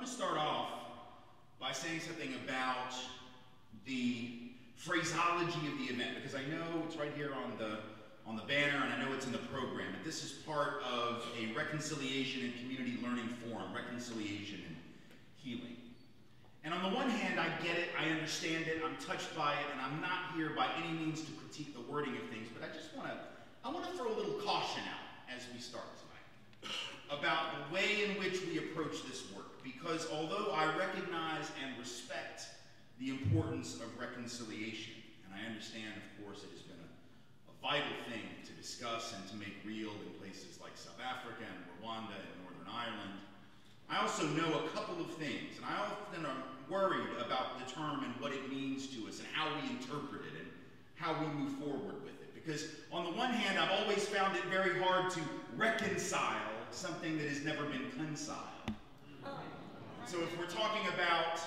to start off by saying something about the phraseology of the event, because I know it's right here on the banner, and I know it's in the program, and this is part of a reconciliation and community learning forum, reconciliation and healing. And on the one hand, I get it, I understand it, I'm touched by it, and I'm not here by any means to critique the wording of things, but I want to throw a little caution out as we start tonight about the way in which we approach this work, because although I recognize and respect the importance of reconciliation, and I understand, of course, it has been a vital thing to discuss and to make real in places like South Africa and Rwanda and Northern Ireland, I also know a couple of things, and I often am worried about the term and what it means to us and how we interpret it and how we move forward with it. Because on the one hand, I've always found it very hard to reconcile something that has never been conciled. So if we're talking about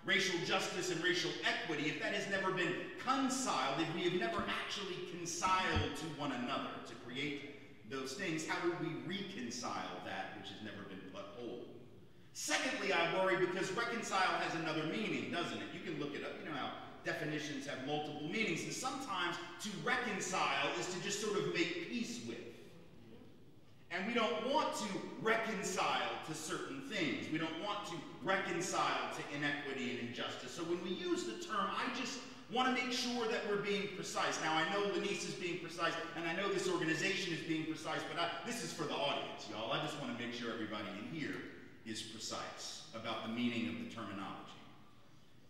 racial justice and racial equity, if that has never been conciled, if we have never actually conciled to one another to create those things, how would we reconcile that which has never been put whole? Secondly, I worry because reconcile has another meaning, doesn't it? You can look it up. You know how definitions have multiple meanings, and sometimes to reconcile is to just sort of make peace with. And we don't want to reconcile to certain things. We don't want to reconcile to inequity and injustice. So when we use the term, I just want to make sure that we're being precise. Now, I know Lenice is being precise, and I know this organization is being precise, but this is for the audience, y'all. I just want to make sure everybody in here is precise about the meaning of the terminology.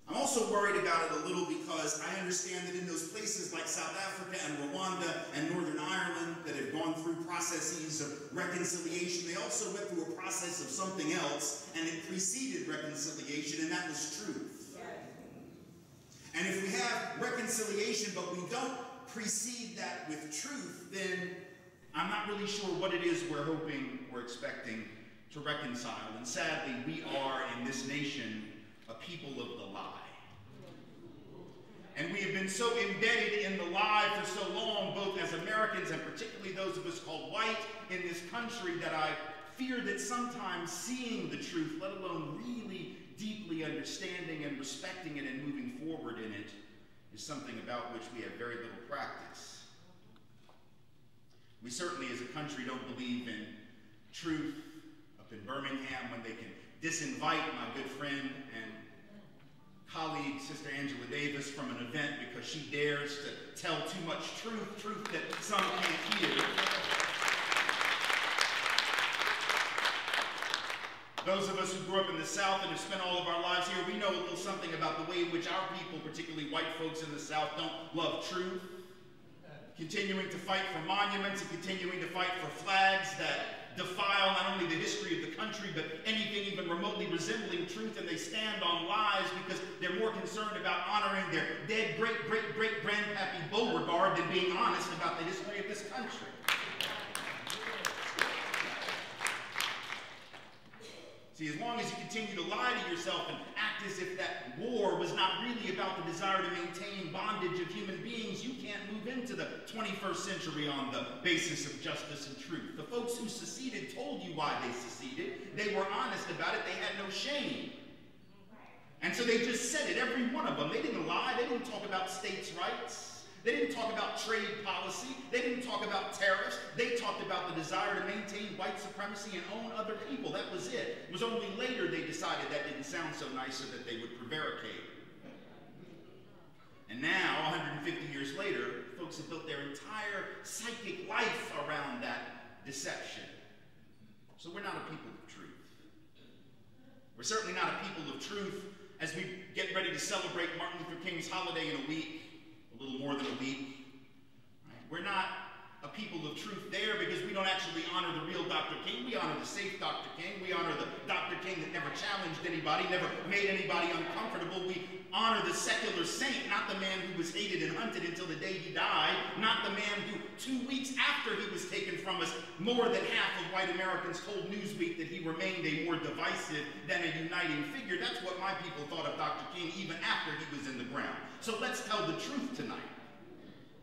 I'm also worried about it a little because I understand that in those places like South Africa and Rwanda and Northern Ireland that have gone through processes of reconciliation, they also went through a process of something else, and it preceded reconciliation, and that was truth. And if we have reconciliation but we don't precede that with truth, then I'm not really sure what it is we're hoping, we're expecting to reconcile. And sadly, we are in this nation a people of the lie. And we have been so embedded in the lie for so long, both as Americans and particularly those of us called white in this country, that I fear that sometimes seeing the truth, let alone really deeply understanding and respecting it and moving forward in it, is something about which we have very little practice. We certainly as a country don't believe in truth. Up in Birmingham, when they can disinvite my good friend and colleague, Sister Angela Davis, from an event because she dares to tell too much truth that some can't hear. Those of us who grew up in the South and have spent all of our lives here, we know a little something about the way in which our people, particularly white folks in the South, don't love truth. Continuing to fight for monuments and continuing to fight for flags that defile not only the history of the country, but anything even remotely resembling truth, and they stand on lies because they're more concerned about honoring their dead great-great-great-grandpappy Beauregard than being honest about the history of this country. See, as long as you continue to lie to yourself and act as if that war was not really about the desire to maintain bondage of human beings, you can't move into the 21st century on the basis of justice and truth. The folks who seceded told you why they seceded. They were honest about it. They had no shame. And so they just said it, every one of them. They didn't lie. They didn't talk about states' rights. They didn't talk about trade policy. They didn't talk about tariffs. They talked about the desire to maintain white supremacy and own other people. That was it. It was only later they decided that didn't sound so nice so that they would prevaricate. And now, 150 years later, folks have built their entire psychic life around that deception. So we're not a people of truth. We're certainly not a people of truth as we get ready to celebrate Martin Luther King's holiday in a week. A little more than a week. Right? We're not a people of truth there because we don't actually honor the real Dr. King. We honor the safe Dr. King. We honor the Dr. King that never challenged anybody, never made anybody uncomfortable. We honor the secular saint, not the man who was hated and hunted until the day he died, not the man who 2 weeks after he was taken from us, more than half of white Americans told Newsweek that he remained a more divisive than a uniting figure. That's what my people thought of Dr. King even after he was in the ground. So let's tell the truth tonight.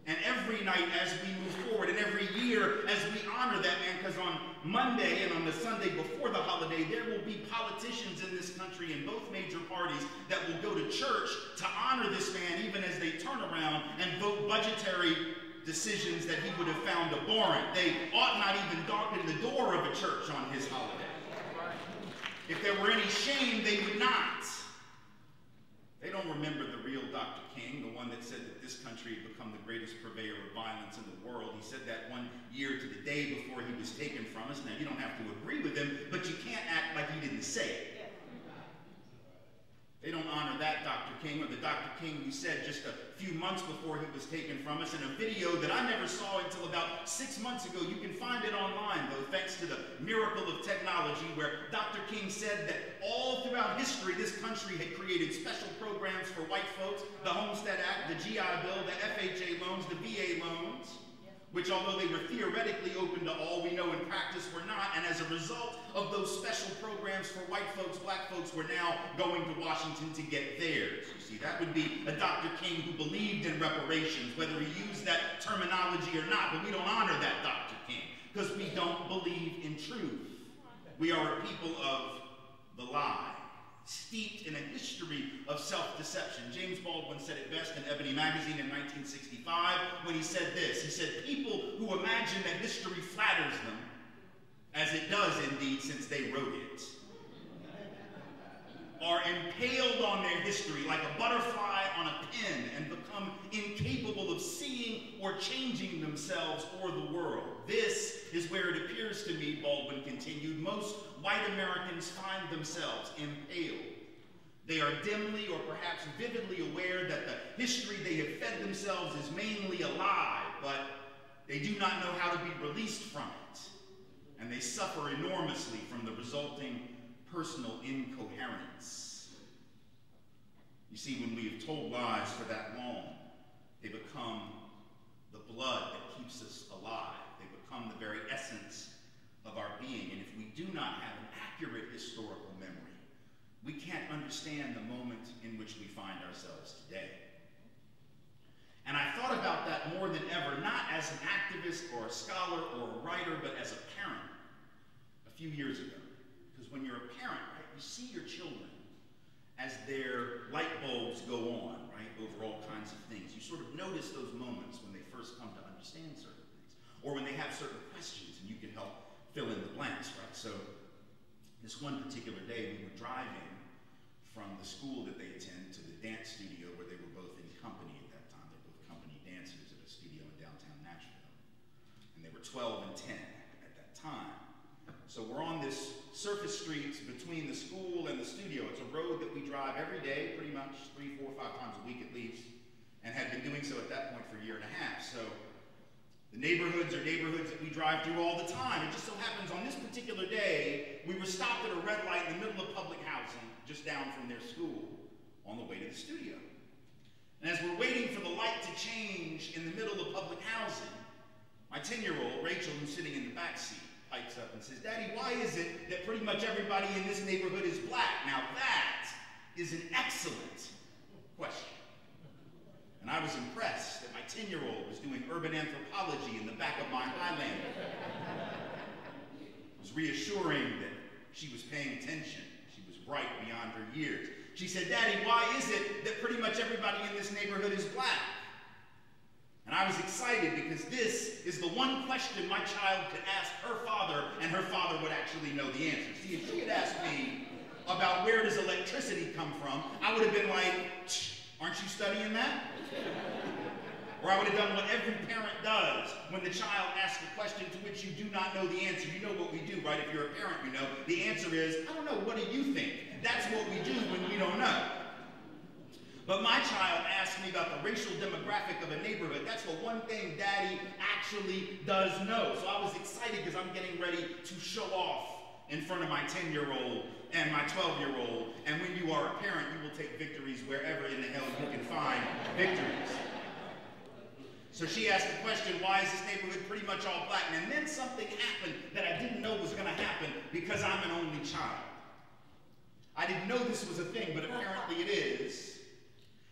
And every night as we move forward, and every year as we honor that man, because on Monday and on the Sunday before the holiday, there will be politicians in this country in both major parties that will go to church to honor this man, even as they turn around and vote budgetary decisions that he would have found abhorrent. They ought not even darken the door of a church on his holiday. If there were any shame, they would not. They don't remember the real Dr. King, the one that said that this country had become the greatest purveyor of violence in the world. He said that one year to the day before he was taken from us. Now, you don't have to agree with him, but you can't act like he didn't say it. They don't honor that Dr. King, or the Dr. King who said just a few months before he was taken from us in a video that I never saw until about 6 months ago. You can find it online, though, thanks to the miracle of technology, where Dr. King said that all throughout history, this country had created special programs for white folks, the Homestead Act, the GI Bill, the FHA loans, the VA loans, which, although they were theoretically open to all, we know in practice were not. And as a result of those special programs for white folks, black folks were now going to Washington to get theirs. You see, that would be a Dr. King who believed in reparations, whether he used that terminology or not. But we don't honor that Dr. King because we don't believe in truth. We are a people of the lie, steeped in a history of self-deception. James Baldwin said it best in Ebony magazine in 1965 when he said this. He said, people who imagine that history flatters them, as it does indeed since they wrote it, are impaled on their history like a butterfly on a pin and become incapable of seeing or changing themselves or the world. This is where it appears to me, Baldwin continued, most white Americans find themselves impaled. They are dimly or perhaps vividly aware that the history they have fed themselves is mainly a lie, but they do not know how to be released from it. And they suffer enormously from the resulting personal incoherence. You see, when we have told lies for that long, they become the blood that keeps us alive. They become the very essence of our being. And if we do not have an accurate historical memory, we can't understand the moment in which we find ourselves today. And I thought about that more than ever, not as an activist or a scholar or a writer, but as a parent a few years ago. Because when you're a parent, right, you see your children as their light bulbs go on, right, over all kinds of things. You sort of notice those moments when they first come to understand certain things, or when they have certain questions and you can help fill in the blanks, right? So this one particular day, we were driving from the school that they attend to the dance studio where they were both in company at that time. They were both company dancers at a studio in downtown Nashville. And they were 12 and 10 at that time. So we're on this surface streets between the school and the studio. It's a road that we drive every day, pretty much 3, 4, 5 times a week at least, and had been doing so at that point for a year and a half. So the neighborhoods are neighborhoods that we drive through all the time. It just so happens on this particular day, we were stopped at a red light in the middle of public housing, just down from their school, on the way to the studio. And as we're waiting for the light to change in the middle of public housing, my 10-year-old, Rachel, who's sitting in the back seat, pipes up and says, "Daddy, why is it that pretty much everybody in this neighborhood is black?" Now that is an excellent question. And I was impressed that my 10-year-old was doing urban anthropology in the back of my Highlander. It was reassuring that she was paying attention. She was bright beyond her years. She said, "Daddy, why is it that pretty much everybody in this neighborhood is black?" And I was excited because this is the one question my child could ask her father, and her father would actually know the answer. See, if she had asked me about where does electricity come from, I would have been like, "Aren't you studying that?" Or I would have done what every parent does when the child asks a question to which you do not know the answer. You know what we do, right? If you're a parent, you know. The answer is, "I don't know, what do you think?" That's what we do when we don't know. But my child asked me about the racial demographic of a neighborhood. That's the one thing Daddy actually does know. So I was excited because I'm getting ready to show off in front of my 10-year-old and my 12-year-old. And when you are a parent, you will take victories wherever in the hell you can find victories. So she asked the question, why is this neighborhood pretty much all black? And then something happened that I didn't know was going to happen because I'm an only child. I didn't know this was a thing, but apparently it is.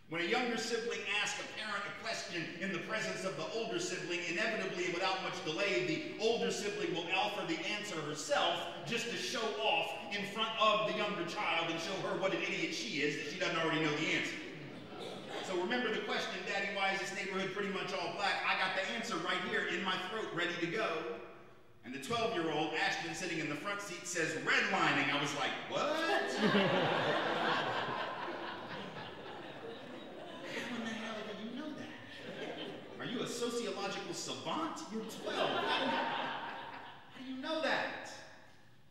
When a younger sibling asks a parent a question in the presence of the older sibling, inevitably and without much delay, the older sibling will offer the answer herself just to show off in front of the younger child and show her what an idiot she is, that she doesn't already know the answer. So remember the question, Daddy, why is this neighborhood pretty much all black? I got the answer right here in my throat, ready to go. And the 12-year-old, Ashton, sitting in the front seat, says, redlining. I was like, what? Are you a sociological savant? You're 12. How do you know that?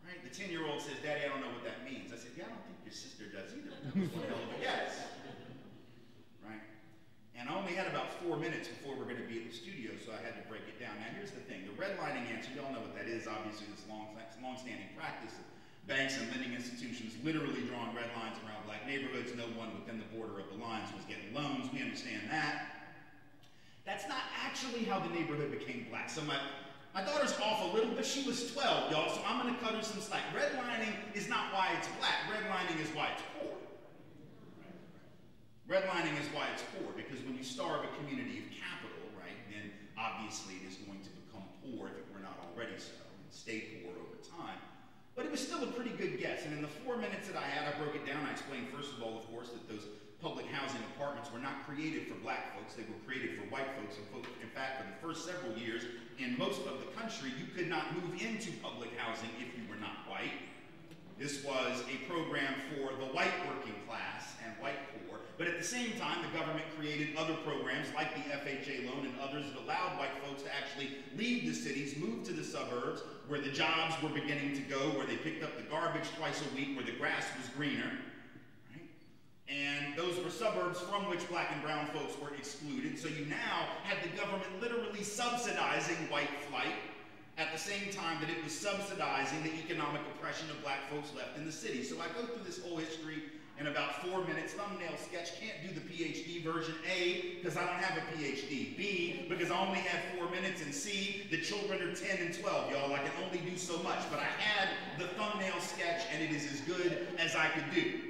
Right? The 10-year-old says, Daddy, I don't know what that means. I said, yeah, I don't think your sister does either. That was one hell of a guess. Right? And I only had about 4 minutes before we're going to be at the studio, so I had to break it down. Now, here's the thing. The redlining answer, you all know what that is. Obviously, this long-standing practice of banks and lending institutions literally drawing red lines around black neighborhoods. No one within the border of the lines was getting loans. We understand that. That's not actually how the neighborhood became black. So my daughter's off a little bit. She was 12, y'all, so I'm going to cut her some slack. Redlining is not why it's black. Redlining is why it's poor. Redlining is why it's poor, because when you starve a community of capital, right, then obviously it is going to become poor if it were not already so, and stay poor over time. But it was still a pretty good guess, and in the 4 minutes that I had, I broke it down. I explained, first of all, of course, that those public housing apartments were not created for black folks, they were created for white folks. In fact, for the first several years, in most of the country, you could not move into public housing if you were not white. This was a program for the white working class and white poor, but at the same time, the government created other programs like the FHA loan and others that allowed white folks to actually leave the cities, move to the suburbs, where the jobs were beginning to go, where they picked up the garbage twice a week, where the grass was greener. And those were suburbs from which black and brown folks were excluded. So you now had the government literally subsidizing white flight at the same time that it was subsidizing the economic oppression of black folks left in the city. So I go through this whole history in about 4 minutes. Thumbnail sketch. Can't do the PhD version. A, because I don't have a PhD. B, because I only had 4 minutes. And C, the children are 10 and 12, y'all. I can only do so much. But I had the thumbnail sketch, and it is as good as I could do.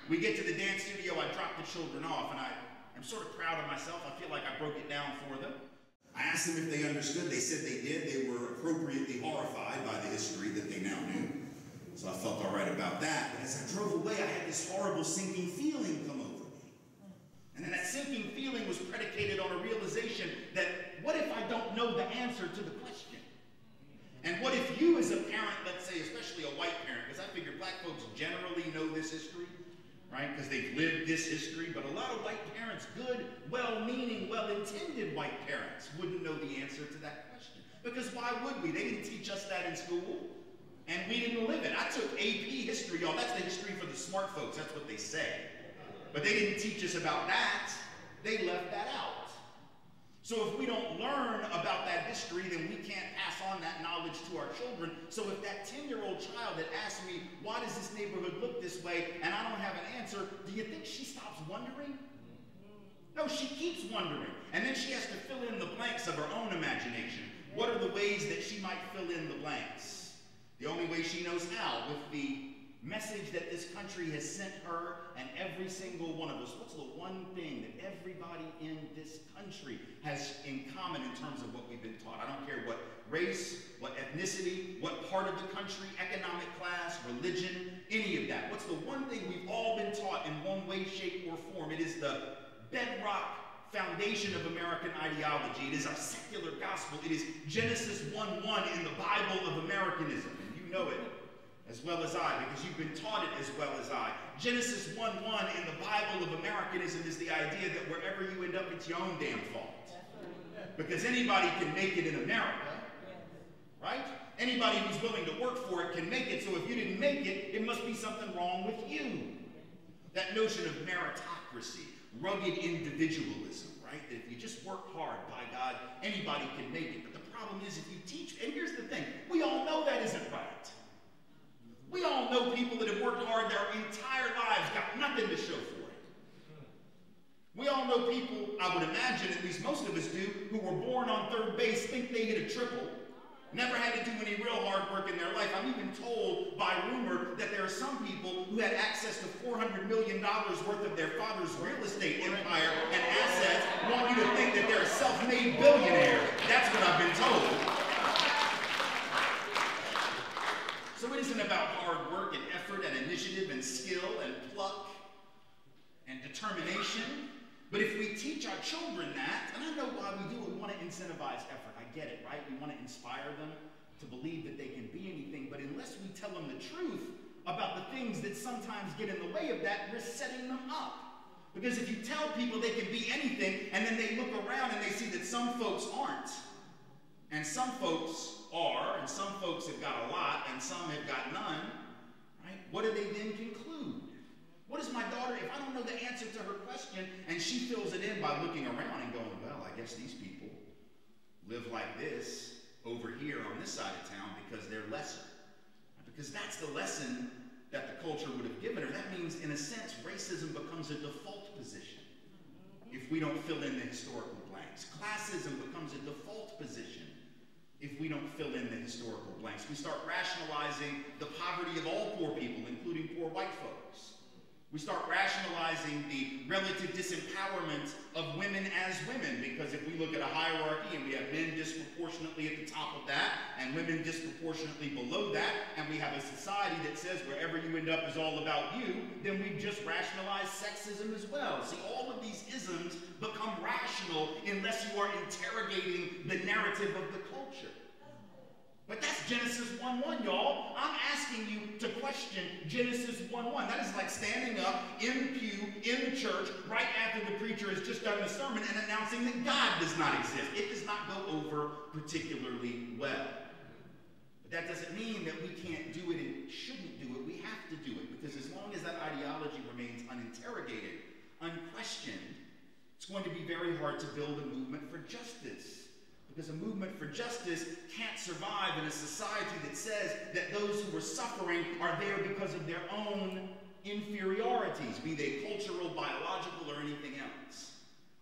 We get to the dance studio, I drop the children off, and I'm sort of proud of myself. I feel like I broke it down for them. I asked them if they understood. They said they did. They were appropriately horrified by the history that they now knew. So I felt all right about that. But as I drove away, I had this horrible sinking feeling come over me. And then that sinking feeling was predicated on a realization that what if I don't know the answer to the question? And what if you as a parent, let's say especially a white parent, because I figure black folks generally know this history, right? Because they've lived this history, but a lot of white parents, good, well-meaning, well-intended white parents, wouldn't know the answer to that question. Because why would we? They didn't teach us that in school, and we didn't live it. I took AP history, y'all. That's the history for the smart folks. That's what they say. But they didn't teach us about that. They left that out. So if we don't learn about that history, then we can't pass on that knowledge to our children. So if that 10-year-old child had asked me, why does this neighborhood look this way, and I don't have an answer, do you think she stops wondering? No, she keeps wondering. And then she has to fill in the blanks of her own imagination. What are the ways that she might fill in the blanks? The only way she knows how, with the message that this country has sent her and every single one of us. What's the one thing that everybody in this country has in common in terms of what we've been taught? I don't care what race, what ethnicity, what part of the country, economic class, religion, any of that. What's the one thing we've all been taught in one way, shape, or form? It is the bedrock foundation of American ideology. It is our secular gospel. It is Genesis 1:1 in the Bible of Americanism. And you know it as well as I, because you've been taught it as well as I. Genesis 1:1 in the Bible of Americanism is the idea that wherever you end up, it's your own damn fault. Because anybody can make it in America, right? Anybody who's willing to work for it can make it, so if you didn't make it, it must be something wrong with you. That notion of meritocracy, rugged individualism, right? That if you just work hard, by God, anybody can make it. But the problem is if you teach, and here's the thing, we all know that isn't right. We all know people that have worked hard their entire lives, got nothing to show for it. We all know people, I would imagine, at least most of us do, who were born on third base, think they hit a triple, never had to do any real real hard work in their life. I'm even told by rumor that there are some people who had access to $400 million worth of their father's real estate empire and assets want you to think that they're a self-made billionaire. That's what I've been told. So it isn't about hard work and effort and initiative and skill and pluck and determination. But if we teach our children that, and I know why we do it, we want to incentivize effort. I get it, right? We want to inspire them to believe that they can be anything. But unless we tell them the truth about the things that sometimes get in the way of that, we're setting them up. Because if you tell people they can be anything, and then they look around and they see that some folks aren't, and some folks are, and some folks have got a lot, and some have got none, right? What do they then conclude? What is my daughter, if I don't know the answer to her question, and she fills it in by looking around and going, well, I guess these people live like this over here on this side of town because they're lesser. Because that's the lesson that the culture would have given her. That means, in a sense, racism becomes a default position if we don't fill in the historical blanks. Classism becomes a default position if we don't fill in the historical blanks. We start rationalizing the poverty of all poor people, including poor white folks. We start rationalizing the relative disempowerment of women as women, because if we look at a hierarchy and we have men disproportionately at the top of that and women disproportionately below that, and we have a society that says wherever you end up is all about you, then we've just rationalized sexism as well. See, all of these isms become rational unless you are interrogating the narrative of the culture. But that's Genesis 1:1, y'all. I'm asking you to question Genesis 1:1. That is like standing up in the pew, in the church, right after the preacher has just done the sermon and announcing that God does not exist. It does not go over particularly well. But that doesn't mean that we can't do it and shouldn't do it. We have to do it, because as long as that ideology remains uninterrogated, unquestioned, it's going to be very hard to build a movement for justice. Because a movement for justice can't survive in a society that says that those who are suffering are there because of their own inferiorities, be they cultural, biological, or anything else.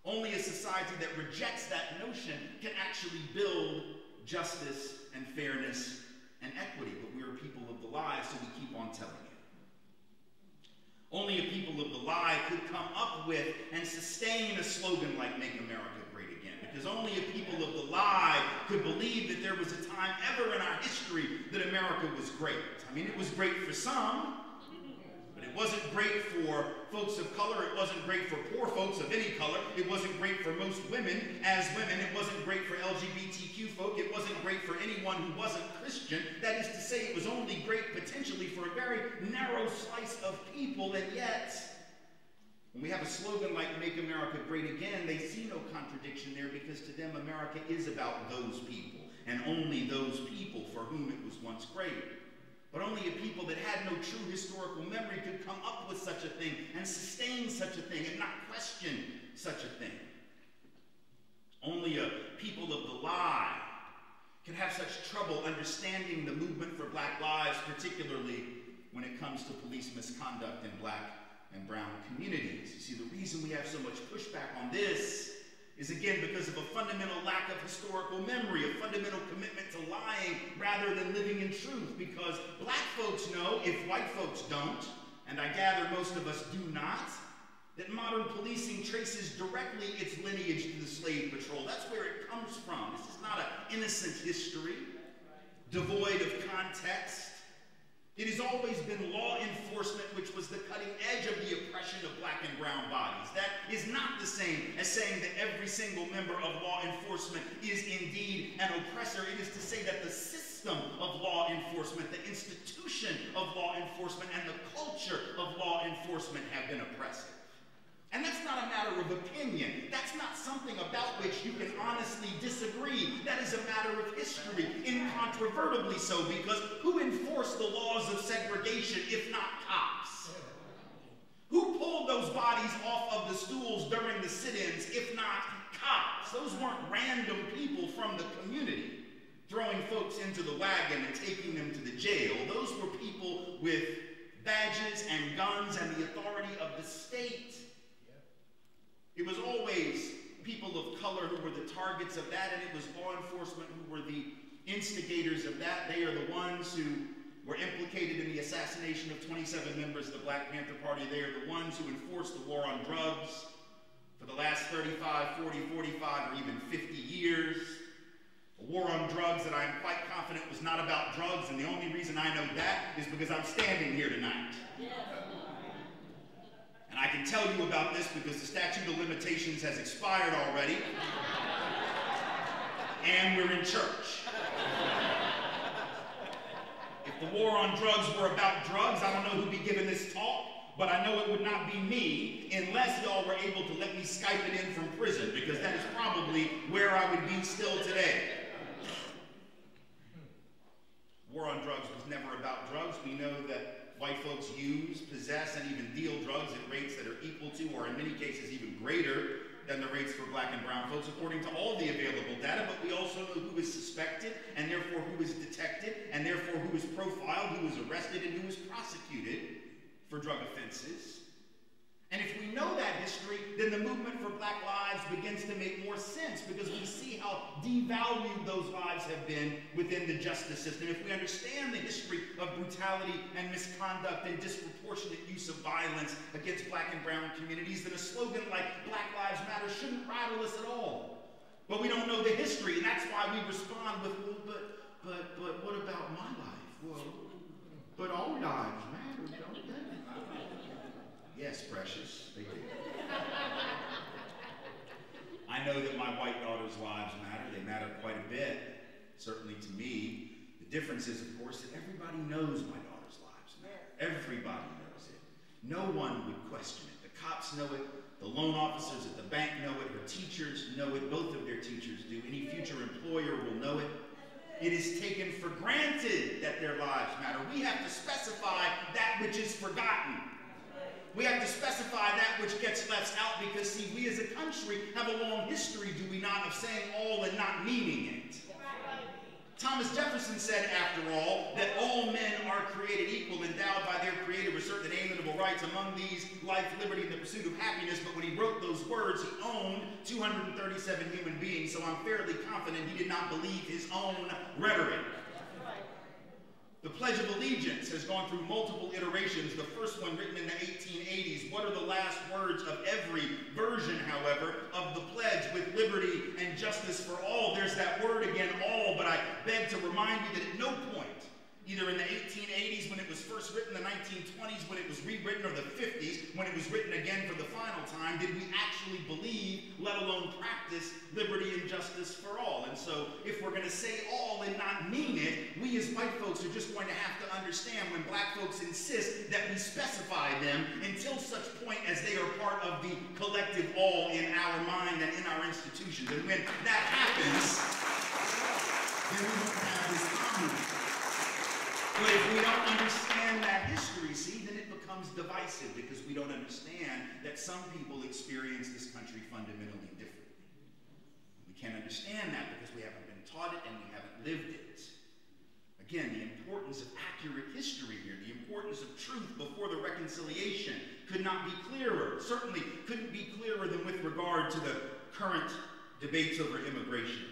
Only a society that rejects that notion can actually build justice and fairness and equity. But we are people of the lie, so we keep on telling it. Only a people of the lie could come up with and sustain a slogan like "Make America Great Again." Because only a people of the lie could believe that there was a time ever in our history that America was great. I mean, it was great for some, but it wasn't great for folks of color. It wasn't great for poor folks of any color. It wasn't great for most women as women. It wasn't great for LGBTQ folk. It wasn't great for anyone who wasn't Christian. That is to say, it was only great potentially for a very narrow slice of people, and yet, when we have a slogan like "Make America Great Again," they see no contradiction there, because to them America is about those people, and only those people for whom it was once great. But only a people that had no true historical memory could come up with such a thing and sustain such a thing and not question such a thing. Only a people of the lie can have such trouble understanding the movement for Black lives, particularly when it comes to police misconduct in Black and brown communities. You see, the reason we have so much pushback on this is, again, because of a fundamental lack of historical memory, a fundamental commitment to lying rather than living in truth. Because Black folks know, if white folks don't, and I gather most of us do not, that modern policing traces directly its lineage to the slave patrol. That's where it comes from. This is not an innocent history, devoid of context. It has always been law enforcement which was the cutting edge of the oppression of Black and brown bodies. That is not the same as saying that every single member of law enforcement is indeed an oppressor. It is to say that the system of law enforcement, the institution of law enforcement, and the culture of law enforcement have been oppressive. And that's not a matter of opinion. That's not something about which you can honestly disagree. That is a matter of history, incontrovertibly so, because who enforced the laws of segregation if not cops? Who pulled those bodies off of the stools during the sit-ins if not cops? Those weren't random people from the community throwing folks into the wagon and taking them to the jail. Those were people with badges and guns and the authority of the state. It was always people of color who were the targets of that, and it was law enforcement who were the instigators of that. They are the ones who were implicated in the assassination of 27 members of the Black Panther Party. They are the ones who enforced the war on drugs for the last 35, 40, 45, or even 50 years. A war on drugs that I'm quite confident was not about drugs, and the only reason I know that is because I'm standing here tonight. And I can tell you about this because the statute of limitations has expired already, and we're in church. If the war on drugs were about drugs, I don't know who'd be giving this talk, but I know it would not be me unless y'all were able to let me Skype it in from prison, because that is probably where I would be still today. War on drugs was never about drugs. We know that white folks use, possess, and even deal drugs at rates that are equal to, or in many cases even greater than the rates for black and brown folks, according to all the available data, but we also know who is suspected, and therefore who is detected, and therefore who is profiled, who is arrested, and who is prosecuted for drug offenses. And if we know that history, then the movement for Black lives begins to make more sense, because we see how devalued those lives have been within the justice system. If we understand the history of brutality and misconduct and disproportionate use of violence against black and brown communities, then a slogan like Black Lives Matter shouldn't rattle us at all. But we don't know the history, and that's why we respond with, well, but what about my life? Well, but all lives matter, don't they? Yes, precious, they do. I know that my white daughter's lives matter. They matter quite a bit, certainly to me. The difference is, of course, that everybody knows my daughter's lives matter. Everybody knows it. No one would question it. The cops know it. The loan officers at the bank know it. Her teachers know it. Both of their teachers do. Any future employer will know it. It is taken for granted that their lives matter. We have to specify that which is forgotten. We have to specify that which gets left out, because, see, we as a country have a long history, do we not, of saying all and not meaning it. Thomas Jefferson said, after all, that all men are created equal, endowed by their Creator with certain inalienable rights, among these life, liberty, and the pursuit of happiness. But when he wrote those words, he owned 237 human beings, so I'm fairly confident he did not believe his own rhetoric. The Pledge of Allegiance has gone through multiple iterations, the first one written in the 1880s. What are the last words of every version, however, of the pledge? With liberty and justice for all. There's that word again, all, but I beg to remind you that at no point, either in the 1880s when it was first written, the 1920s when it was rewritten, or the 50s when it was written again for the final time, did we actually believe, let alone practice, liberty and justice for all. And so if we're going to say all and not mean it, we as white folks are just going to have to understand when black folks insist that we specify them until such point as they are part of the collective all in our mind and in our institutions. And when that happens, then we don't have this common. But if we don't understand that history, see, then it becomes divisive, because we don't understand that some people experience this country fundamentally differently. We can't understand that because we haven't been taught it and we haven't lived it. Again, the importance of accurate history here, the importance of truth before the reconciliation could not be clearer. Certainly couldn't be clearer than with regard to the current debates over immigration.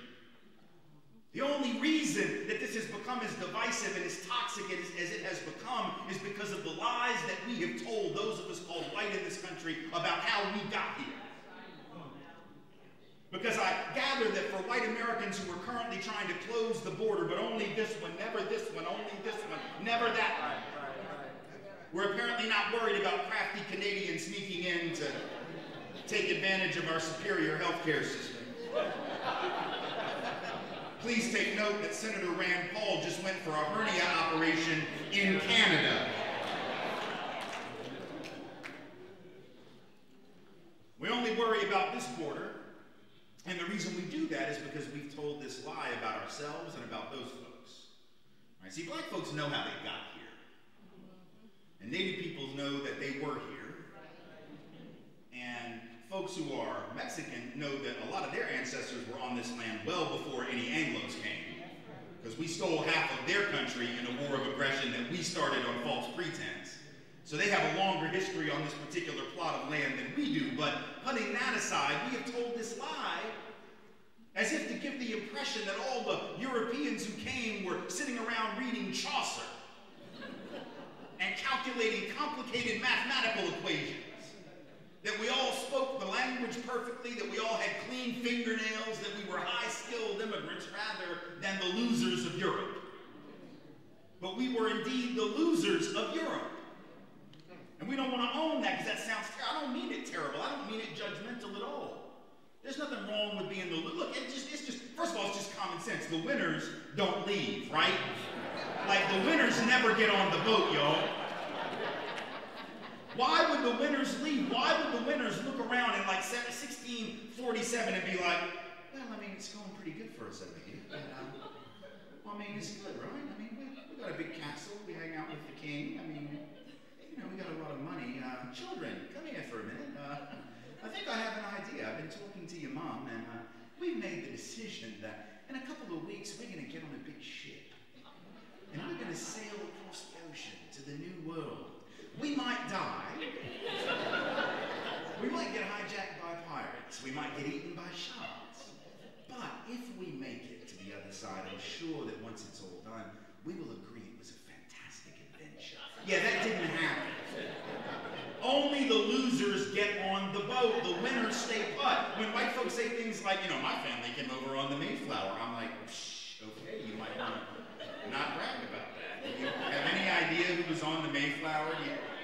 The only reason that this has become as divisive and as toxic as it has become is because of the lies that we have told those of us called white in this country about how we got here. Because I gather that for white Americans who are currently trying to close the border, but only this one, never this one, only this one, never that one, we're apparently not worried about crafty Canadians sneaking in to take advantage of our superior healthcare system. Please take note that Senator Rand Paul just went for a hernia operation in Canada. We only worry about this border, and the reason we do that is because we've told this lie about ourselves and about those folks. All right, see, black folks know how they got here, and Native peoples know that they were here, and folks who are Mexican know that a lot of their ancestors were on this land well before any Anglos came, because we stole half of their country in a war of aggression that we started on false pretense. So they have a longer history on this particular plot of land than we do. But putting that aside, we have told this lie as if to give the impression that all the Europeans who came were sitting around reading Chaucer and calculating complicated mathematical equations. That we all spoke the language perfectly, that we all had clean fingernails, that we were high-skilled immigrants rather than the losers of Europe. But we were indeed the losers of Europe. And we don't want to own that because that sounds terrible. I don't mean it terrible. I don't mean it judgmental at all. There's nothing wrong with being the look. It's just first of all, it's just common sense. The winners don't leave, right? Like the winners never get on the boat, y'all. Why would the winners leave? Why would the winners look around in like 1647 and be like, well, I mean, it's going pretty good for us over here. Well, I mean, it's good, right? I mean, we got a big castle. We hang out with the king. I mean, you know, we got a lot of money. Children, come here for a minute. I think I have an idea. I've been talking to your mom, and we've made the decision that in a couple of weeks, we're going to get on a big ship. And we're going to sail across the ocean to the new world. We might die. We might get hijacked by pirates. We might get eaten by sharks. But if we make it to the other side, I'm sure that once it's all done, we will agree it was a fantastic adventure. Yeah, that didn't happen. Only the losers get on the boat. The winners stay put. When white folks say things like, you know, my family came over on the Mayflower, I'm like, shh, okay, you might want to not brag about that. Do you have any idea who was on the Mayflower?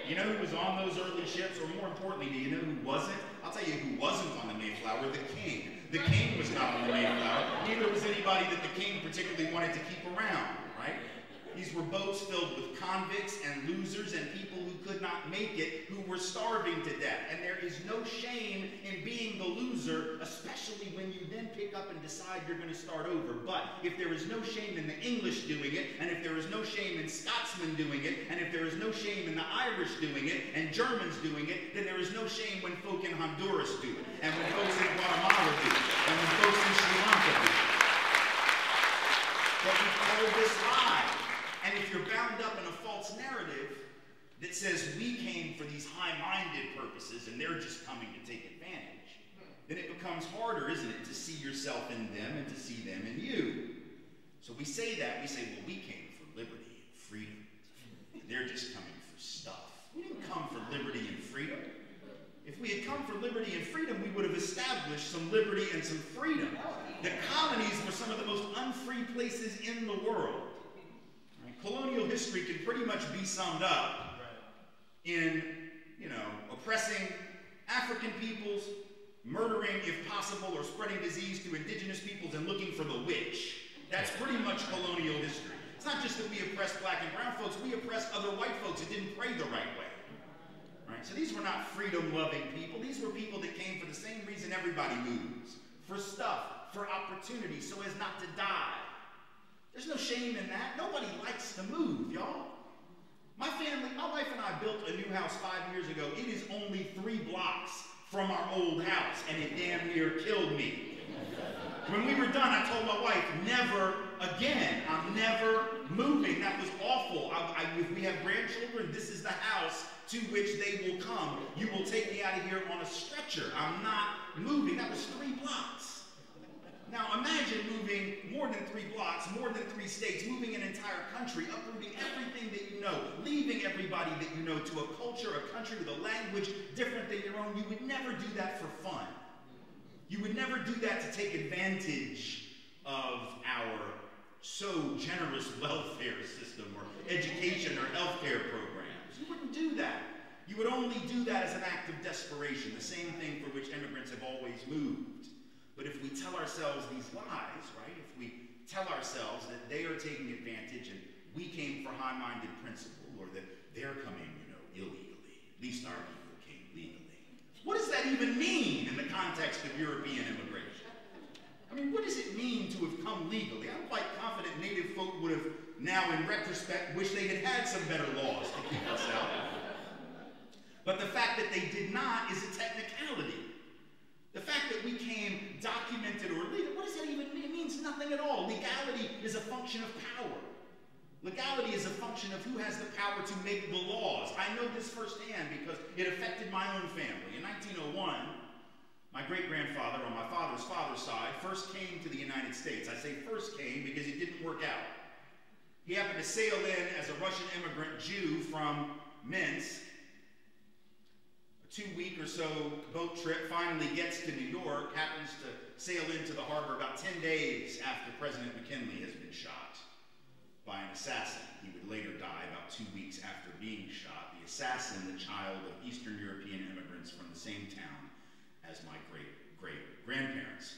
You know who was on those early ships? Or more importantly, do you know who wasn't? I'll tell you who wasn't on the Mayflower, the king. The king was not on the Mayflower. Neither was anybody that the king particularly wanted to keep around, right? These were boats filled with convicts and losers and people who could not make it, who were starving to death. And there is no shame in being the loser, especially when you then pick up and decide you're going to start over. But if there is no shame in the English doing it, and if there is no shame in Scotsmen doing it, and if there is no shame in the Irish doing it, and Germans doing it, then there is no shame when folk in Honduras do it, and when folks in Guatemala do it, and when folks in Sri Lanka do it. But we call this lie. And if you're bound up in a false narrative that says we came for these high-minded purposes and they're just coming to take advantage, then it becomes harder, isn't it, to see yourself in them and to see them in you. So we say that, we say, well, we came for liberty and freedom. And they're just coming for stuff. We didn't come for liberty and freedom. If we had come for liberty and freedom, we would have established some liberty and some freedom. The colonies were some of the most unfree places in the world. Colonial history can pretty much be summed up in, you know, oppressing African peoples, murdering, if possible, or spreading disease to indigenous peoples, and looking for the witch. That's pretty much colonial history. It's not just that we oppressed black and brown folks, we oppressed other white folks that didn't pray the right way. Right? So these were not freedom-loving people. These were people that came for the same reason everybody moves. For stuff, for opportunity, so as not to die. There's no shame in that. Nobody likes to move, y'all. My wife and I built a new house 5 years ago. It is only 3 blocks from our old house, and it damn near killed me. When we were done, I told my wife, never again. I'm never moving. That was awful. If we have grandchildren, this is the house to which they will come. You will take me out of here on a stretcher. I'm not moving. That was 3 blocks. Now imagine moving more than 3 blocks, more than 3 states, moving an entire country, uprooting everything that you know, leaving everybody that you know to a culture, a country with a language different than your own. You would never do that for fun. You would never do that to take advantage of our so generous welfare system or education or healthcare programs. You wouldn't do that. You would only do that as an act of desperation, the same thing for which immigrants have always moved. But if we tell ourselves these lies, right, if we tell ourselves that they are taking advantage and we came for high-minded principle, or that they're coming, you know, illegally, at least our people came legally. What does that even mean in the context of European immigration? I mean, what does it mean to have come legally? I'm quite confident native folk would have now, in retrospect, wished they had had some better laws to keep us out. But the fact that they did not is a technicality. The fact that we came documented or legal, what does that even mean? It means nothing at all. Legality is a function of power. Legality is a function of who has the power to make the laws. I know this firsthand because it affected my own family. In 1901, My great-grandfather on my father's side first came to the United States. I say first came because it didn't work out. He happened to sail in as a Russian immigrant Jew from Minsk. A 2-week or so boat trip, finally gets to New York, happens to sail into the harbor about 10 days after President McKinley has been shot by an assassin. He would later die about 2 weeks after being shot. The assassin, the child of Eastern European immigrants from the same town as my great-grandparents.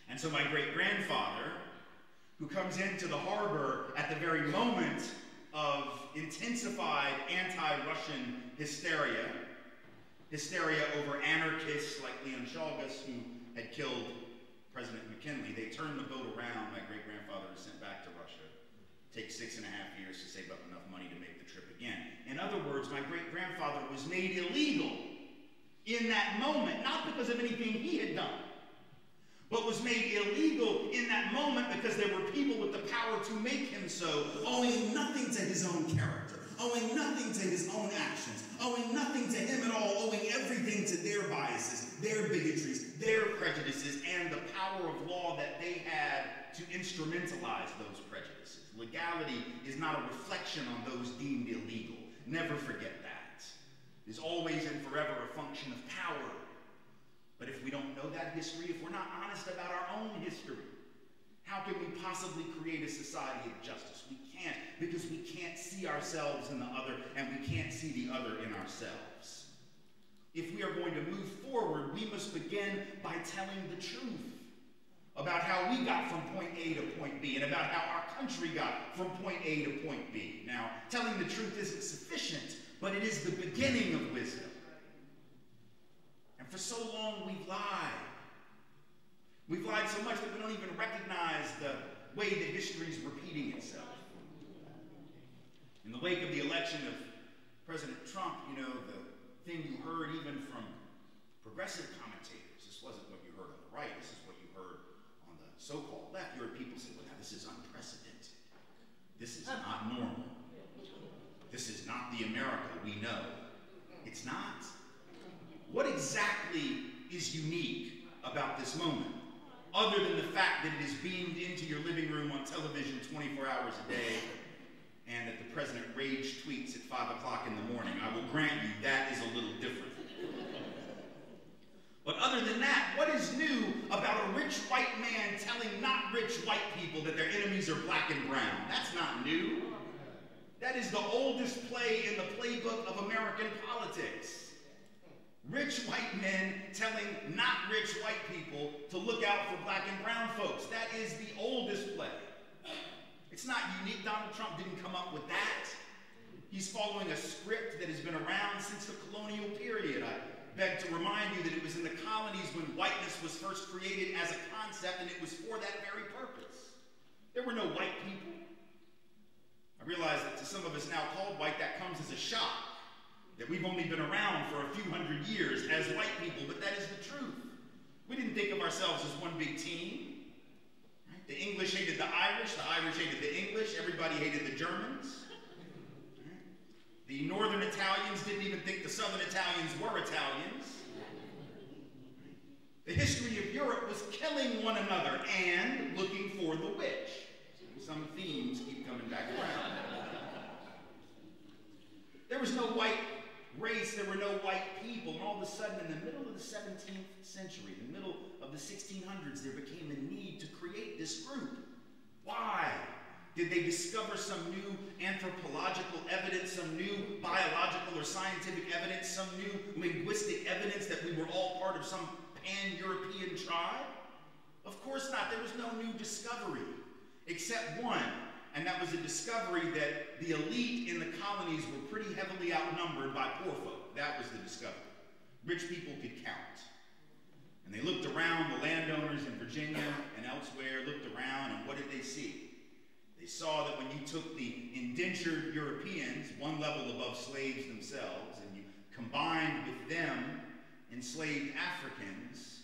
And so my great-grandfather, who comes into the harbor at the very moment of intensified anti-Russian hysteria over anarchists like Leon Czolgosz, who had killed President McKinley. They turned the boat around. My great-grandfather was sent back to Russia. It takes 6.5 years to save up enough money to make the trip again. In other words, my great-grandfather was made illegal in that moment, not because of anything he had done, but was made illegal in that moment because there were people with the power to make him so, owing nothing to his own character, owing nothing to his own actions, owing nothing to him at all, owing everything to their biases, their bigotries, their prejudices, and the power of law that they had to instrumentalize those prejudices. Legality is not a reflection on those deemed illegal. Never forget that. It is always and forever a function of power. But if we don't know that history, if we're not honest about our own history, how can we possibly create a society of justice? We can't, because we can't see ourselves in the other, and we can't see the other in ourselves. If we are going to move forward, we must begin by telling the truth about how we got from point A to point B, and about how our country got from point A to point B. Now, telling the truth isn't sufficient, but it is the beginning of wisdom. And for so long, we've lied. We've lied so much that we don't even recognize the way that history is repeating itself. In the wake of the election of President Trump, you know, the thing you heard even from progressive commentators, this wasn't what you heard on the right, this is what you heard on the so-called left. You heard people say, well, now this is unprecedented. This is not normal. This is not the America we know. It's not. What exactly is unique about this moment, other than the fact that it is beamed into your living room on television 24 hours a day, and that the president rage tweets at 5 o'clock in the morning? I will grant you that is a little different. But other than that, what is new about a rich white man telling not rich white people that their enemies are black and brown? That's not new. That is the oldest play in the playbook of American politics. Rich white men telling not rich white people to look out for black and brown folks. That is the oldest play. It's not unique. Donald Trump didn't come up with that. He's following a script that has been around since the colonial period. I beg to remind you that it was in the colonies when whiteness was first created as a concept, and it was for that very purpose. There were no white people. I realize that to some of us now called white, that comes as a shock, that we've only been around for a few hundred years as white people, but that is the truth. We didn't think of ourselves as one big team. Right? The English hated the Irish hated the English, everybody hated the Germans. Right? The Northern Italians didn't even think the Southern Italians were Italians. The history of Europe was killing one another and looking for the witch. Some themes keep coming back around. There was no white race, there were no white people, and all of a sudden in the middle of the 17th century, in the middle of the 1600s, there became a need to create this group. Why? Did they discover some new anthropological evidence, some new biological or scientific evidence, some new linguistic evidence that we were all part of some pan-European tribe? Of course not. There was no new discovery, except one. And that was a discovery that the elite in the colonies were pretty heavily outnumbered by poor folk. That was the discovery. Rich people could count. And they looked around, the landowners in Virginia and elsewhere looked around, and what did they see? They saw that when you took the indentured Europeans, one level above slaves themselves, and you combined with them enslaved Africans,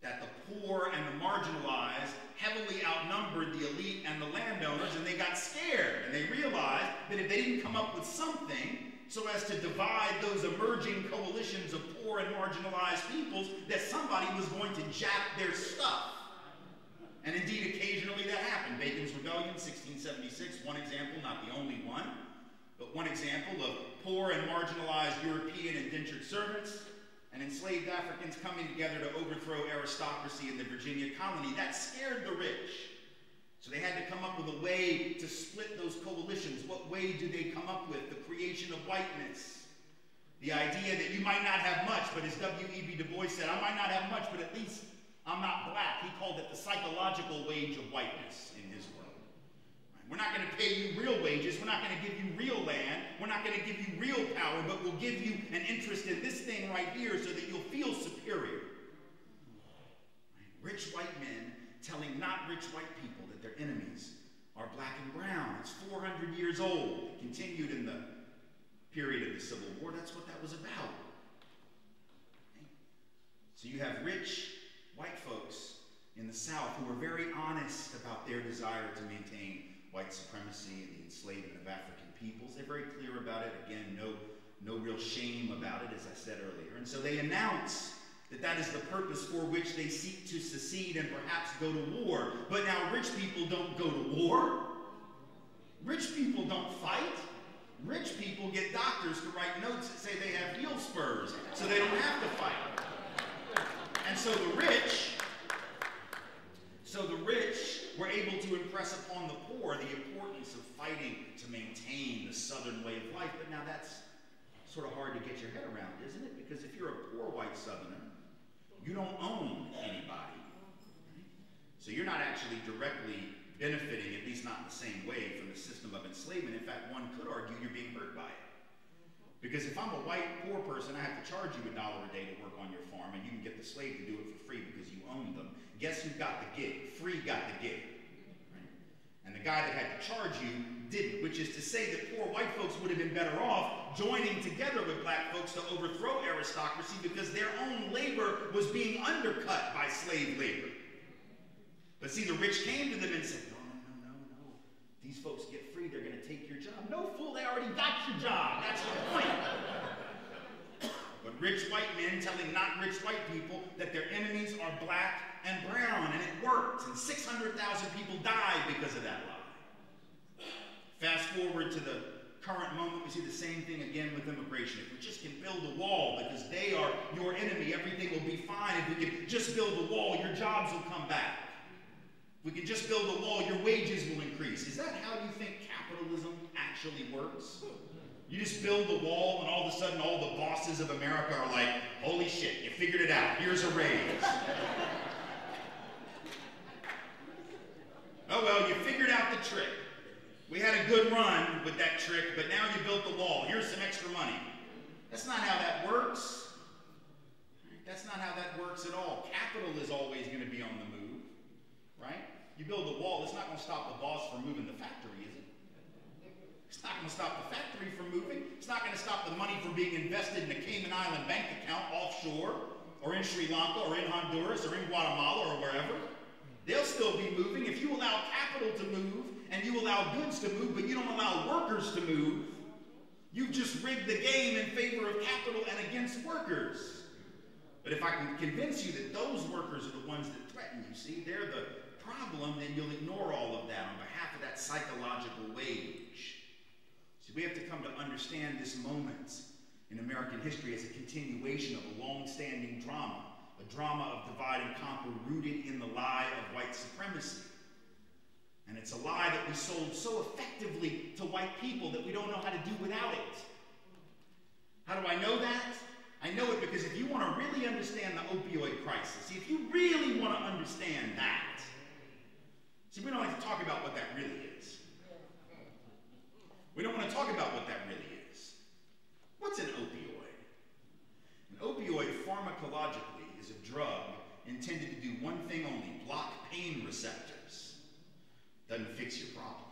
that the poor and the marginalized heavily outnumbered the elite and the landowners, and they got scared. And they realized that if they didn't come up with something so as to divide those emerging coalitions of poor and marginalized peoples, that somebody was going to jack their stuff. And indeed, occasionally that happened. Bacon's Rebellion, 1676, one example, not the only one, but one example of poor and marginalized European indentured servants and enslaved Africans coming together to overthrow aristocracy in the Virginia colony. That scared the rich. So they had to come up with a way to split those coalitions. What way do they come up with? The creation of whiteness. The idea that you might not have much, but as W.E.B. Du Bois said, I might not have much, but at least I'm not black. He called it the psychological wage of whiteness in his world. We're not going to pay you real wages. We're not going to give you real land. We're not going to give you real power, but we'll give you an interest in this thing right here so that you'll feel superior. Rich white men telling not rich white people that their enemies are black and brown. It's 400 years old. It continued in the period of the Civil War. That's what that was about. So you have rich white folks in the South who are very honest about their desire to maintain white supremacy and the enslavement of African peoples. They're very clear about it. Again, no real shame about it, as I said earlier. And so they announce that that is the purpose for which they seek to secede and perhaps go to war. But now rich people don't go to war. Rich people don't fight. Rich people get doctors to write notes that say they have heel spurs, so they don't have to fight. And so the rich were able to impress upon the poor the importance of fighting to maintain the Southern way of life. But now that's sort of hard to get your head around, isn't it? Because if you're a poor white Southerner, you don't own anybody. So you're not actually directly benefiting, at least not in the same way, from the system of enslavement. In fact, one could argue you're being hurt by it. Because if I'm a white poor person, I have to charge you $1 a day to work on your farm, and you can get the slave to do it for free because you own them. Guess who got the gig? Free got the gig. Right? And the guy that had to charge you didn't, which is to say that poor white folks would have been better off joining together with black folks to overthrow aristocracy because their own labor was being undercut by slave labor. But see, the rich came to them and said, no. These folks get free, they're going to take your job. No, fool, they already got your job. That's the point. But rich white men telling not rich white people that their enemies are black and brown, and it worked. And 600,000 people died because of that lie. Fast forward to the current moment, we see the same thing again with immigration. If we just can build a wall because they are your enemy, everything will be fine. If we can just build a wall, your jobs will come back. If we can just build a wall, your wages will increase. Is that how you think capitalism actually works? You just build the wall and all of a sudden all the bosses of America are like, holy shit, you figured it out. Here's a raise. Oh well, you figured out the trick. We had a good run with that trick, but now you built the wall. Here's some extra money. That's not how that works. That's not how that works at all. Capital is always going to be on the move, right? You build a wall, it's not going to stop the boss from moving the factory, is it? It's not going to stop the factory from moving. It's not going to stop the money from being invested in a Cayman Island bank account offshore, or in Sri Lanka, or in Honduras, or in Guatemala, or wherever. They'll still be moving. If you allow capital to move, and you allow goods to move, but you don't allow workers to move, you've just rigged the game in favor of capital and against workers. But if I can convince you that those workers are the ones that threaten you, see, they're the problem, then you'll ignore all of that on behalf of that psychological wage. See, we have to come to understand this moment in American history as a continuation of a long-standing drama, a drama of divide and conquer rooted in the lie of white supremacy. And it's a lie that we sold so effectively to white people that we don't know how to do without it. How do I know that? I know it because if you want to really understand the opioid crisis, see, if you really want to understand that, see, we don't like to talk about what that really is. We don't want to talk about what that really is. What's an opioid? An opioid pharmacologically is a drug intended to do one thing only, block pain receptors. Doesn't fix your problem.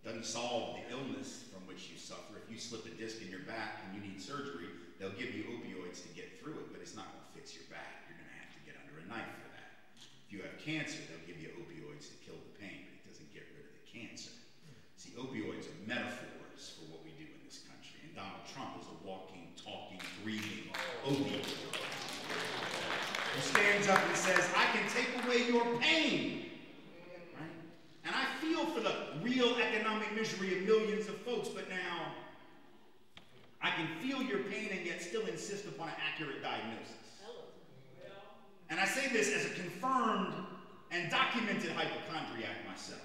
Doesn't solve the illness from which you suffer. If you slip a disc in your back and you need surgery, they'll give you opioids to get through it, but it's not going to fix your back. You're going to have to get under a knife for that. If you have cancer, they'll give you opioids to kill the pain, but it doesn't get rid of the cancer. economic misery of millions of folks, but now I can feel your pain and yet still insist upon an accurate diagnosis. And I say this as a confirmed and documented hypochondriac myself.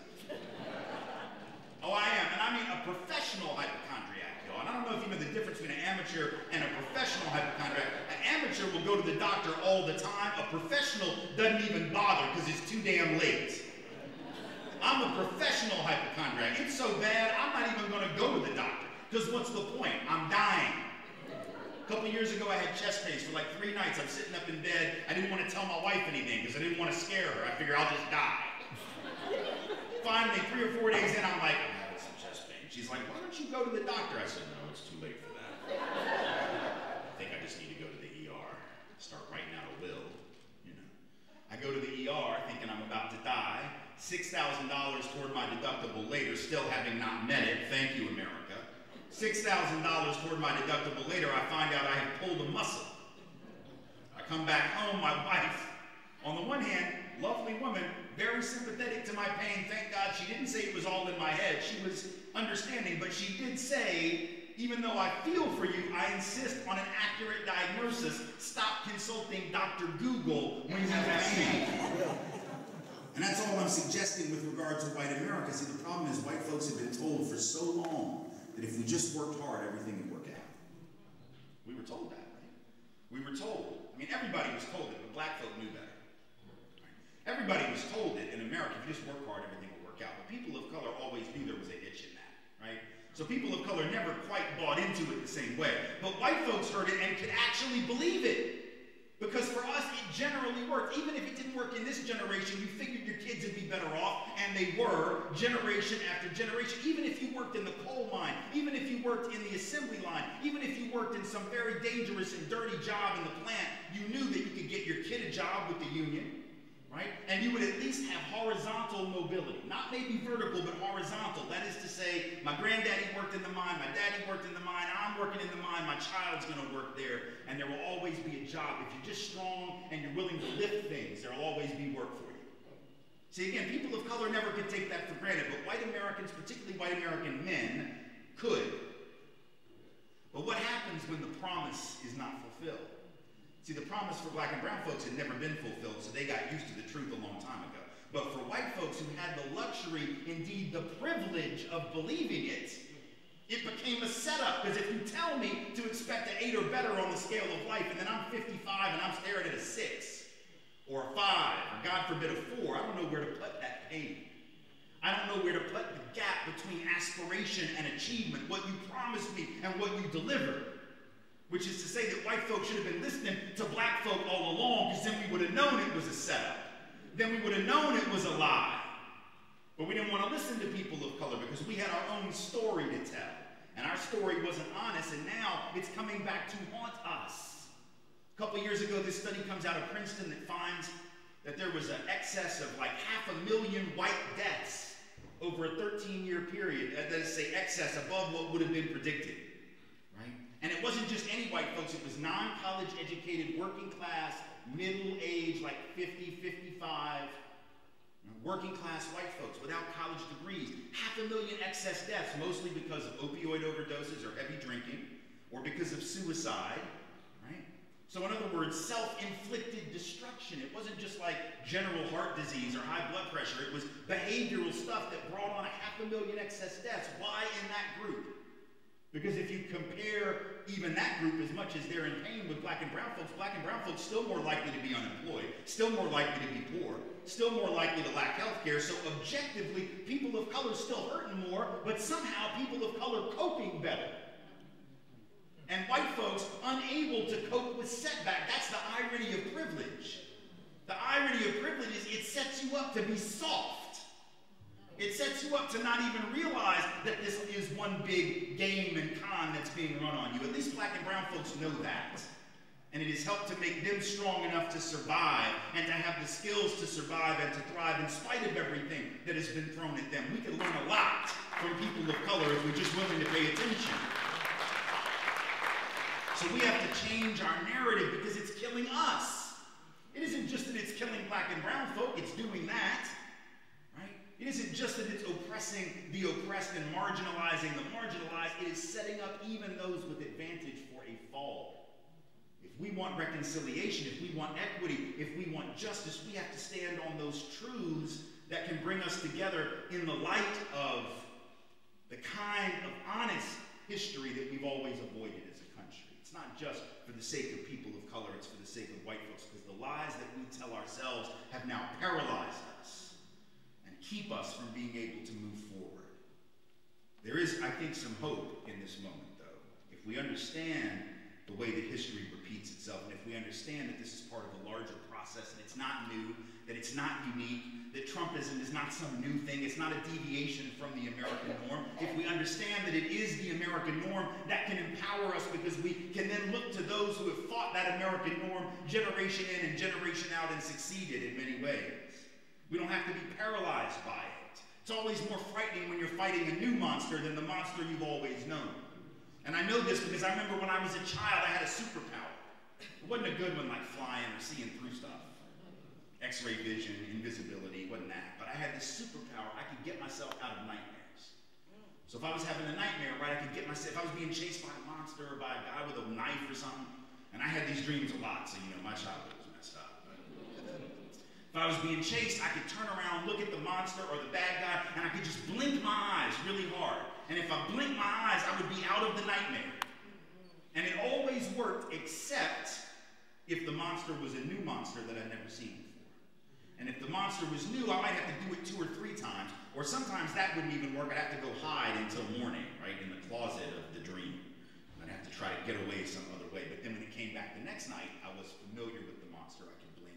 Oh, I am, and I mean a professional hypochondriac, y'all. And I don't know if you know the difference between an amateur and a professional hypochondriac. An amateur will go to the doctor all the time. A professional doesn't even bother because it's too damn late. I'm a professional hypochondriac. It's so bad, I'm not even going to go to the doctor. Because what's the point? I'm dying. A couple of years ago, I had chest pains for like 3 nights. I'm sitting up in bed. I didn't want to tell my wife anything because I didn't want to scare her. I figure I'll just die. Finally, 3 or 4 days in, I'm like, I'm having some chest pain. She's like, why don't you go to the doctor? I said, no, it's too late for that. I think I just need to go to the ER. Start writing out a will, you know. I go to the ER thinking I'm about to die. $6,000 toward my deductible later, still having not met it. Thank you, America. $6,000 toward my deductible later, I find out I have pulled a muscle. I come back home, my wife, on the one hand, lovely woman, very sympathetic to my pain. Thank God she didn't say it was all in my head. She was understanding, but she did say, even though I feel for you, I insist on an accurate diagnosis. Stop consulting Dr. Google when you have pain. And that's all I'm suggesting with regard to white America. See, the problem is white folks have been told for so long that if we just worked hard, everything would work out. We were told that, right? We were told. I mean, everybody was told it, but black folk knew better. Right? Everybody was told it in America, if you just work hard, everything will work out. But people of color always knew there was a hitch in that, right? So people of color never quite bought into it the same way. But white folks heard it and could actually believe it. Because for us, it generally worked. Even if it didn't work in this generation, you figured your kids would be better off, and they were, generation after generation. Even if you worked in the coal mine, even if you worked in the assembly line, even if you worked in some very dangerous and dirty job in the plant, you knew that you could get your kid a job with the union, right? And you would at least have horizontal mobility. Not maybe vertical, but horizontal. That is to say, my granddaddy worked in the mine, my daddy worked in the mine, I'm working in the mine, my child's going to work there, and there will always be a job. If you're just strong and you're willing to lift things, there will always be work for you. See, again, people of color never could take that for granted, but white Americans, particularly white American men, could. But what happens when the promise is not fulfilled? See, the promise for black and brown folks had never been fulfilled, so they got used to the truth a long time ago. But for white folks who had the luxury, indeed the privilege of believing it, it became a setup. Because if you tell me to expect an 8 or better on the scale of life, and then I'm 55 and I'm staring at a 6, or a 5, or God forbid a 4, I don't know where to put that pain. I don't know where to put the gap between aspiration and achievement, what you promised me and what you delivered. Which is to say that white folks should have been listening to black folk all along, because then we would have known it was a setup. Then we would have known it was a lie. But we didn't want to listen to people of color because we had our own story to tell. And our story wasn't honest, and now it's coming back to haunt us. A couple of years ago, this study comes out of Princeton that finds that there was an excess of like 500,000 white deaths over a 13-year period. That is to say, excess above what would have been predicted. And it wasn't just any white folks, it was non-college educated, working class, middle age, like 50, 55, working class white folks without college degrees. 500,000 excess deaths, mostly because of opioid overdoses or heavy drinking, or because of suicide, right? So in other words, self-inflicted destruction. It wasn't just like general heart disease or high blood pressure. It was behavioral stuff that brought on 500,000 excess deaths. Why in that group? Because if you compare even that group as much as they're in pain with black and brown folks still more likely to be unemployed, still more likely to be poor, still more likely to lack health care. So objectively, people of color still hurting more, but somehow people of color coping better. And white folks unable to cope with setback. That's the irony of privilege. The irony of privilege is it sets you up to be soft. It sets you up to not even realize that this is one big game and con that's being run on you. At least black and brown folks know that. And it has helped to make them strong enough to survive and to have the skills to survive and to thrive in spite of everything that has been thrown at them. We can learn a lot from people of color if we're just willing to pay attention. So we have to change our narrative because it's killing us. It isn't just that it's killing black and brown folk, it's doing that. It isn't just that it's oppressing the oppressed and marginalizing the marginalized. It is setting up even those with advantage for a fall. If we want reconciliation, if we want equity, if we want justice, we have to stand on those truths that can bring us together in the light of the kind of honest history that we've always avoided as a country. It's not just for the sake of people of color, it's for the sake of white folks, because the lies that we tell ourselves have now paralyzed us and keep us from being able to move forward. There is, I think, some hope in this moment, though. If we understand the way that history repeats itself, and if we understand that this is part of a larger process, and it's not new, that it's not unique, that Trumpism is not some new thing, it's not a deviation from the American norm. If we understand that it is the American norm, that can empower us, because we can then look to those who have fought that American norm generation in and generation out and succeeded in many ways. We don't have to be paralyzed by it. It's always more frightening when you're fighting a new monster than the monster you've always known. And I know this because I remember when I was a child, I had a superpower. It wasn't a good one like flying or seeing through stuff. X-ray vision, invisibility, wasn't that. But I had this superpower. I could get myself out of nightmares. So if I was having a nightmare, right, I could get myself, if I was being chased by a monster or by a guy with a knife or something, and I had these dreams a lot, so you know, my childhood was messed up. If I was being chased, I could turn around, look at the monster or the bad guy, and I could just blink my eyes really hard. And if I blinked my eyes, I would be out of the nightmare. And it always worked, except if the monster was a new monster that I'd never seen before. And if the monster was new, I might have to do it 2 or 3 times, or sometimes that wouldn't even work. I'd have to go hide until morning, right, in the closet of the dream. I'd have to try to get away some other way. But then when it came back the next night, I was familiar with the monster. I could blink,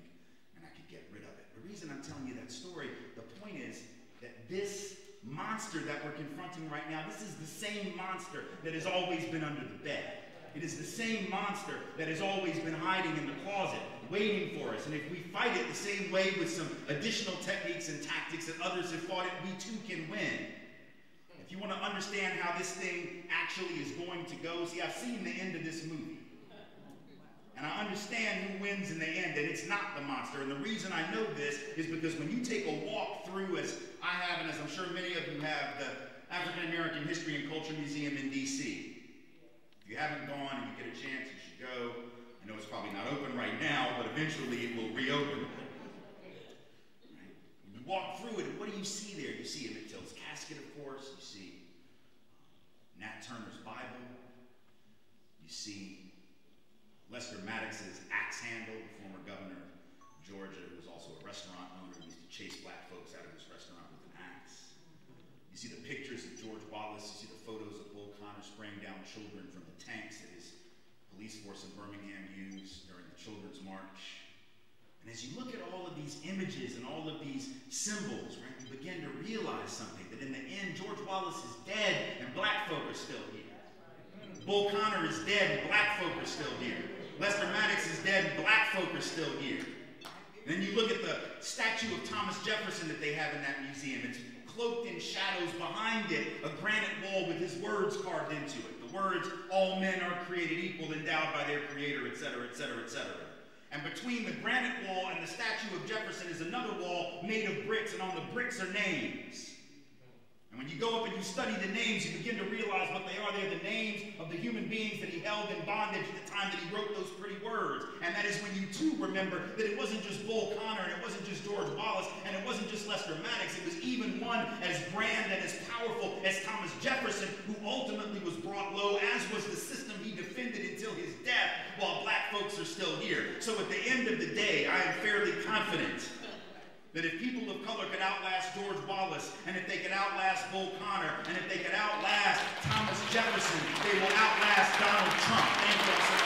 and I could get rid of it. The reason I'm telling you that story, the point is that this monster that we're confronting right now, this is the same monster that has always been under the bed. It is the same monster that has always been hiding in the closet, waiting for us. And if we fight it the same way with some additional techniques and tactics that others have fought it, we too can win. If you want to understand how this thing actually is going to go, see, I've seen the end of this movie. And I understand who wins in the end, and it's not the monster. And the reason I know this is because when you take a walk through, as I have, and as I'm sure many of you have, the African American History and Culture Museum in D.C. If you haven't gone and you get a chance, you should go. I know it's probably not open right now, but eventually it will reopen. Right? When you walk through it, what do you see there? You see Emmett Till's casket, of course. You see Nat Turner's Bible. You see Lester Maddox's axe handle, the former governor of Georgia, who was also a restaurant owner, who used to chase black folks out of his restaurant with an axe. You see the pictures of George Wallace. You see the photos of Bull Connor spraying down children from the tanks that his police force in Birmingham used during the Children's March. And as you look at all of these images and all of these symbols, right, you begin to realize something, that in the end, George Wallace is dead and black folk are still here. Bull Connor is dead and black folk are still here. Lester Maddox is dead and black folk are still here. And then you look at the statue of Thomas Jefferson that they have in that museum. It's cloaked in shadows. Behind it, a granite wall with his words carved into it. The words, all men are created equal, endowed by their creator, etc., etc., etc. And between the granite wall and the statue of Jefferson is another wall made of bricks, and on the bricks are names. And when you go up and you study the names, you begin to realize what they are. They're the names of the human beings that he held in bondage at the time that he wrote those pretty words. And that is when you too remember that it wasn't just Bull Connor, and it wasn't just George Wallace, and it wasn't just Lester Maddox. It was even one as grand and as powerful as Thomas Jefferson, who ultimately was brought low, as was the system he defended until his death, while black folks are still here. So at the end of the day, I am fairly confident that if people of color could outlast George Wallace, and if they could outlast Bull Connor, and if they could outlast Thomas Jefferson, they will outlast Donald Trump. Thank you all so much.